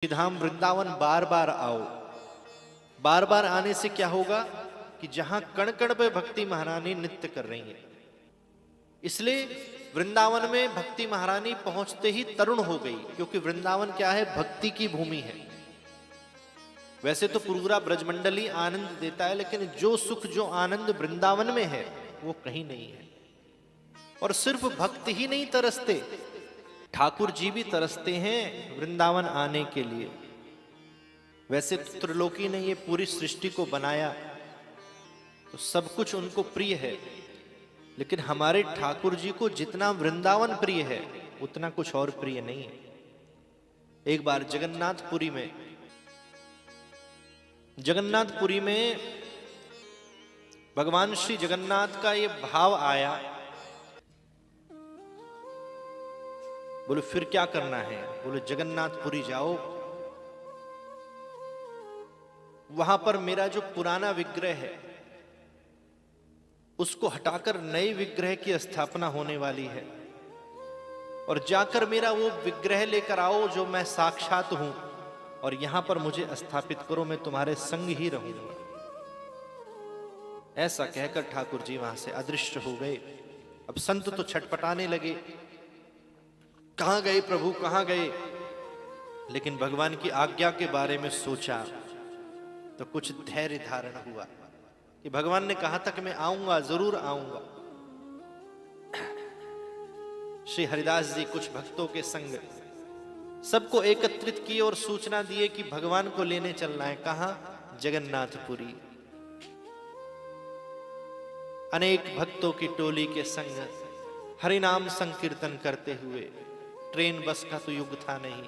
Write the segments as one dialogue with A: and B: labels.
A: धाम वृंदावन बार बार आओ। बार बार आने से क्या होगा कि जहां कण कण पे भक्ति महारानी नृत्य कर रही है, इसलिए वृंदावन में भक्ति महारानी पहुंचते ही तरुण हो गई, क्योंकि वृंदावन क्या है, भक्ति की भूमि है। वैसे तो पूरा ब्रजमंडली आनंद देता है, लेकिन जो सुख जो आनंद वृंदावन में है वो कहीं नहीं है। और सिर्फ भक्त ही नहीं तरसते, ठाकुर जी भी तरसते हैं वृंदावन आने के लिए। वैसे तो त्रिलोकी ने ये पूरी सृष्टि को बनाया तो सब कुछ उनको प्रिय है, लेकिन हमारे ठाकुर जी को जितना वृंदावन प्रिय है उतना कुछ और प्रिय नहीं है। एक बार जगन्नाथपुरी में भगवान श्री जगन्नाथ का ये भाव आया, बोले फिर क्या करना है? बोले जगन्नाथपुरी जाओ, वहां पर मेरा जो पुराना विग्रह है उसको हटाकर नए विग्रह की स्थापना होने वाली है, और जाकर मेरा वो विग्रह लेकर आओ जो मैं साक्षात हूं, और यहां पर मुझे स्थापित करो, मैं तुम्हारे संग ही रहूंगा। ऐसा कहकर ठाकुर जी वहां से अदृश्य हो गए। अब संत तो छटपटाने लगे, कहां गए प्रभु, कहां गए? लेकिन भगवान की आज्ञा के बारे में सोचा तो कुछ धैर्य धारण हुआ कि भगवान ने कहा था कि मैं आऊंगा, जरूर आऊंगा। श्री हरिदास जी कुछ भक्तों के संग सबको एकत्रित किए और सूचना दिए कि भगवान को लेने चलना है। कहां? जगन्नाथपुरी। अनेक भक्तों की टोली के संग हरिनाम संकीर्तन करते हुए, ट्रेन बस का तो युग था नहीं,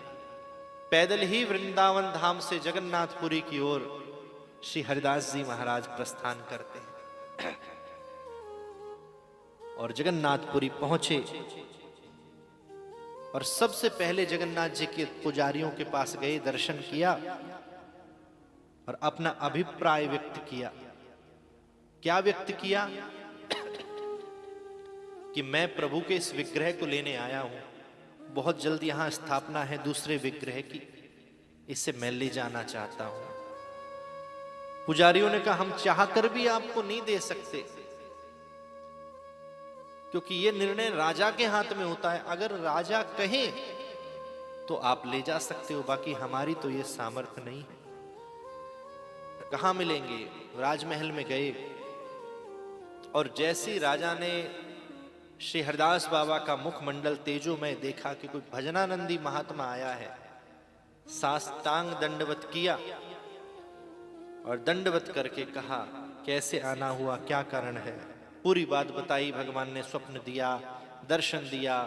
A: पैदल ही वृंदावन धाम से जगन्नाथपुरी की ओर श्री हरिदास जी महाराज प्रस्थान करते हैं। और जगन्नाथपुरी पहुंचे और सबसे पहले जगन्नाथ जी के पुजारियों के पास गए, दर्शन किया और अपना अभिप्राय व्यक्त किया। क्या व्यक्त किया? कि मैं प्रभु के इस विग्रह को लेने आया हूं, बहुत जल्द यहां स्थापना है दूसरे विग्रह की, इसे मैं ले जाना चाहता हूं। पुजारियों ने कहा हम चाहकर भी आपको नहीं दे सकते, क्योंकि यह निर्णय राजा के हाथ में होता है। अगर राजा कहे तो आप ले जा सकते हो, बाकी हमारी तो यह सामर्थ्य नहीं है। कहां मिलेंगे? राजमहल में गए, और जैसे राजा ने श्री हरिदास बाबा का मुखमंडल तेजोमय देखा कि कोई भजनानंदी महात्मा आया है, साष्टांग दंडवत किया और दंडवत करके कहा कैसे आना हुआ, क्या कारण है? पूरी बात बताई। भगवान ने स्वप्न दिया, दर्शन दिया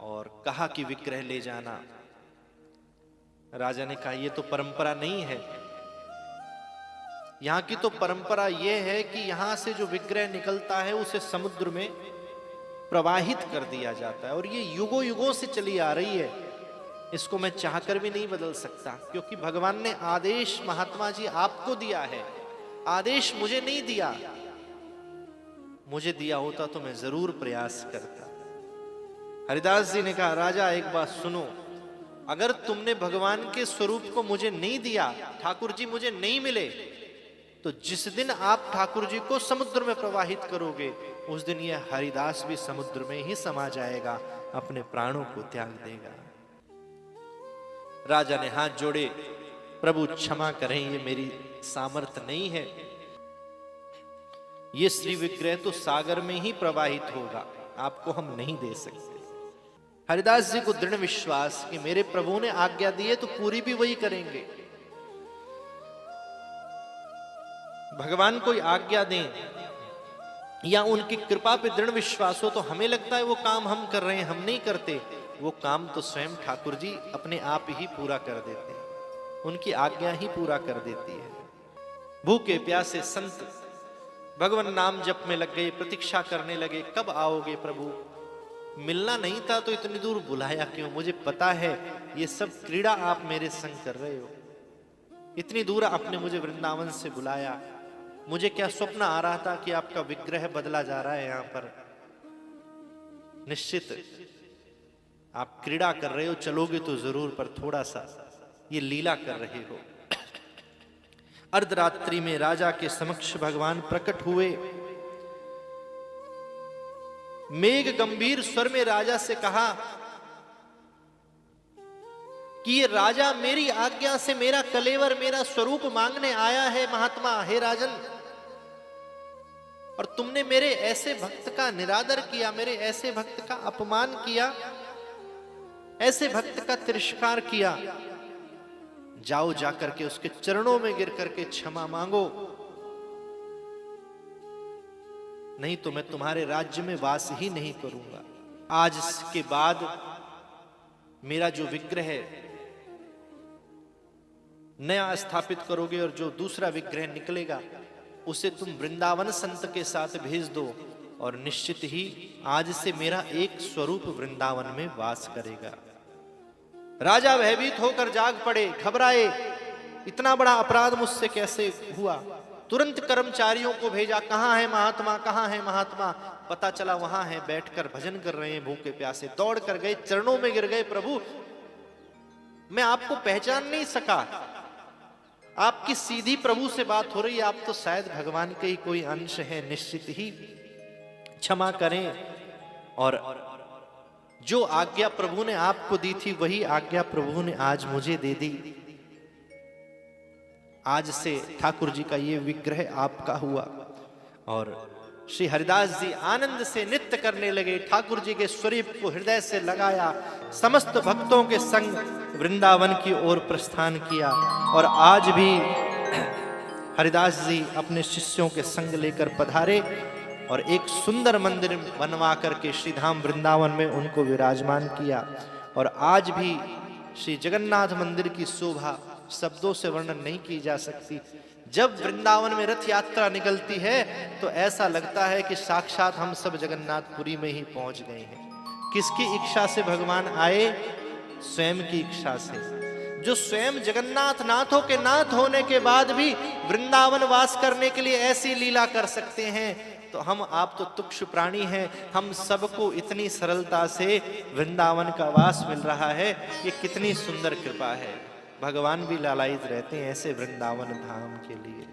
A: और कहा कि विग्रह ले जाना। राजा ने कहा यह तो परंपरा नहीं है, यहां की तो परंपरा यह है कि यहां से जो विग्रह निकलता है उसे समुद्र में प्रवाहित कर दिया जाता है, और ये युगों युगों से चली आ रही है। इसको मैं चाहकर भी नहीं बदल सकता, क्योंकि भगवान ने आदेश महात्मा जी आपको दिया है, आदेश मुझे नहीं दिया। मुझे दिया होता तो मैं जरूर प्रयास करता। हरिदास जी ने कहा राजा एक बात सुनो, अगर तुमने भगवान के स्वरूप को मुझे नहीं दिया, ठाकुर जी मुझे नहीं मिले, तो जिस दिन आप ठाकुर जी को समुद्र में प्रवाहित करोगे उस दिन यह हरिदास भी समुद्र में ही समा जाएगा, अपने प्राणों को त्याग देगा। राजा ने हाथ जोड़े, प्रभु क्षमा करें, ये मेरी सामर्थ्य नहीं है, ये श्री विग्रह तो सागर में ही प्रवाहित होगा, आपको हम नहीं दे सकते। हरिदास जी को दृढ़ विश्वास कि मेरे प्रभु ने आज्ञा दी है तो पूरी भी वही करेंगे। भगवान कोई आज्ञा दें या उनकी कृपा पे दृढ़ विश्वास हो तो हमें लगता है वो काम हम कर रहे हैं, हम नहीं करते। वो काम तो स्वयं ठाकुर जी अपने आप ही पूरा कर देते हैं, उनकी आज्ञा ही पूरा कर देती है। भूखे प्यासे संत भगवान नाम जप में लग गए, प्रतीक्षा करने लगे, कब आओगे प्रभु? मिलना नहीं था तो इतनी दूर बुलाया क्यों? मुझे पता है ये सब क्रीड़ा आप मेरे संग कर रहे हो, इतनी दूर आपने मुझे वृंदावन से बुलाया, मुझे क्या स्वप्न आ रहा था कि आपका विग्रह बदला जा रहा है यहां पर? निश्चित आप क्रीड़ा कर रहे हो, चलोगे तो जरूर, पर थोड़ा सा ये लीला कर रहे हो। अर्धरात्रि में राजा के समक्ष भगवान प्रकट हुए। मेघ गंभीर स्वर में राजा से कहा कि ये राजा मेरी आज्ञा से मेरा कलेवर, मेरा स्वरूप मांगने आया है महात्मा, हे राजन, और तुमने मेरे ऐसे भक्त का निरादर किया, मेरे ऐसे भक्त का अपमान किया, ऐसे भक्त का तिरस्कार किया। जाओ जाकर के उसके चरणों में गिर करके क्षमा मांगो, नहीं तो मैं तुम्हारे राज्य में वास ही नहीं करूंगा। आज के बाद मेरा जो विग्रह नया स्थापित करोगे और जो दूसरा विग्रह निकलेगा उसे तुम वृंदावन संत के साथ भेज दो, और निश्चित ही आज से मेरा एक स्वरूप वृंदावन में वास करेगा। राजा भयभीत होकर जाग पड़े, घबराए, इतना बड़ा अपराध मुझसे कैसे हुआ। तुरंत कर्मचारियों को भेजा, कहां है महात्मा, कहां है महात्मा। पता चला वहां है, बैठकर भजन कर रहे हैं भूखे प्यासे। दौड़ कर गए, चरणों में गिर गए, प्रभु मैं आपको पहचान नहीं सका, आपकी सीधी प्रभु से बात हो रही है, आप तो शायद भगवान के ही कोई अंश है, निश्चित ही क्षमा करें। और जो आज्ञा प्रभु ने आपको दी थी वही आज्ञा प्रभु ने आज मुझे दे दी। आज से ठाकुर जी का ये विग्रह आपका हुआ। और श्री हरिदास जी आनंद से नृत्य करने लगे, ठाकुर जी के स्वरूप को हृदय से लगाया, समस्त भक्तों के संग वृंदावन की ओर प्रस्थान किया। और आज भी हरिदास जी अपने शिष्यों के संग लेकर पधारे और एक सुंदर मंदिर बनवा करके श्री धाम वृंदावन में उनको विराजमान किया। और आज भी श्री जगन्नाथ मंदिर की शोभा शब्दों से वर्णन नहीं की जा सकती। जब वृंदावन में रथ यात्रा निकलती है तो ऐसा लगता है कि साक्षात हम सब जगन्नाथपुरी में ही पहुंच गए हैं। किसकी इच्छा से भगवान आए? स्वयं की इच्छा से। जो स्वयं जगन्नाथ नाथों के नाथ होने के बाद भी वृंदावन वास करने के लिए ऐसी लीला कर सकते हैं, तो हम आप तो तुच्छ प्राणी हैं। हम सबको इतनी सरलता से वृंदावन का वास मिल रहा है, ये कितनी सुंदर कृपा है। भगवान भी लालायित रहते हैं ऐसे वृंदावन धाम के लिए।